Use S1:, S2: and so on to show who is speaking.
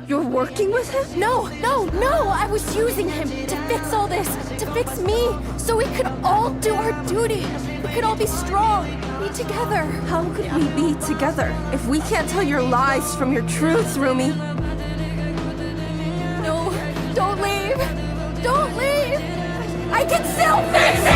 S1: You're working with him?
S2: No! I was using him to fix all this, to fix me, so we could all do our duty. We could all be strong, be together.
S1: How could we be together if we can't tell your lies from your truths, Rumi?
S2: No, don't leave! Don't leave! I can still fix it!